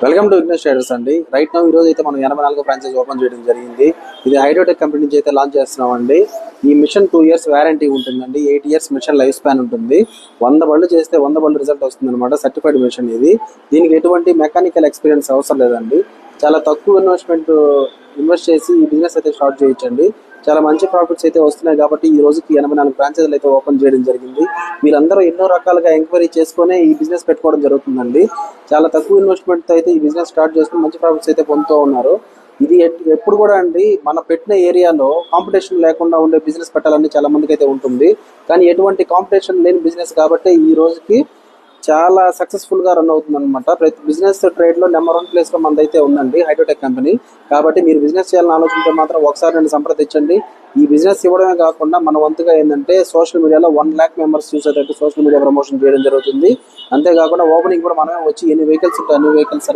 Welcome to Vignesh traders అండి. Right now ఈ రోజు అయితే మనం 84 ఫ్రాంచైజ్ ఓపెన్ చేయడం జరిగింది. ఇది హైడ్రోటెక్ కంపెనీ నుంచి అయితే లాంచ్ చేస్తున్నాం అండి. ఈ మిషన్ 2 years వారంటీ ఉంటుందండి. 8 years మిషన్ లైఫ్ స్పాన్ ఉంటుంది. 100 బళ్ళు చేస్తే 100 బళ్ళు రిజల్ట్ వస్తుంది అనమాట. సర్టిఫైడ్ మిషన్ ఇది. దీనికి ఎటువంటి మెకానికల్ ఎక్స్పీరియన్స్ అవసరం లేదండి. చాలా తక్కువ ఇన్వెస్ట్ చేసి ఈ బిజినెస్ అయితే స్టార్ట్ చేయొచ్చండి. చాలా మంచి ప్రాఫిట్స్ అయితే వస్తున్నాయి కాబట్టి ఈ రోజుకి 84 ఫ్రాంచైజీలు అయితే ఓపెన్ చేయడం జరిగింది. మీరందరూ ఎన్నో రకాలుగా ఎంక్వైరీ చేసుకుని ఈ బిజినెస్ పెట్టుకోవడం జరుగుతుందండి. చాలా తక్కువ ఇన్వెస్ట్మెంట్ అయితే ఈ బిజినెస్ స్టార్ట్ చేసుకుని మంచి ప్రాఫిట్స్ అయితే పొందుతూ ఉన్నారు. ఇది ఎప్పుడు కూడా అండి మన పెట్టిన ఏరియాలో కాంపిటీషన్ లేకుండా ఉండే బిజినెస్ పెట్టాలని చాలా మందికి అయితే ఉంటుంది. కానీ ఎటువంటి కాంపిటీషన్ లేని బిజినెస్ కాబట్టి ఈ రోజుకి చాలా సక్సెస్ఫుల్ గా రన్ అవుతుంది అనమాట. ప్రతి బిజినెస్ ట్రేడ్ లో నెంబర్ 1 ప్లేస్ లో మనదైతే ఉందండి హైడ్రోటెక్ కంపెనీ. కాబట్టి మీరు బిజినెస్ చేయాలని ఆలోచించే మాత్రం ఒకసారి నన్ను సంప్రదించండి. ఈ బిజినెస్ ఇవ్వడమే కాకుండా మన వంతుగా ఏంటంటే సోషల్ మీడియాలో 1 lakh మెంబర్స్ చూసేటట్టు సోషల్ మీడియా ప్రమోషన్ చేయడం జరుగుతుంది. అంతేకాకుండా ఓపెనింగ్ కూడా మనమే వచ్చి ఎన్ని వెహికల్స్ ఉంటే అన్ని వెహికల్స్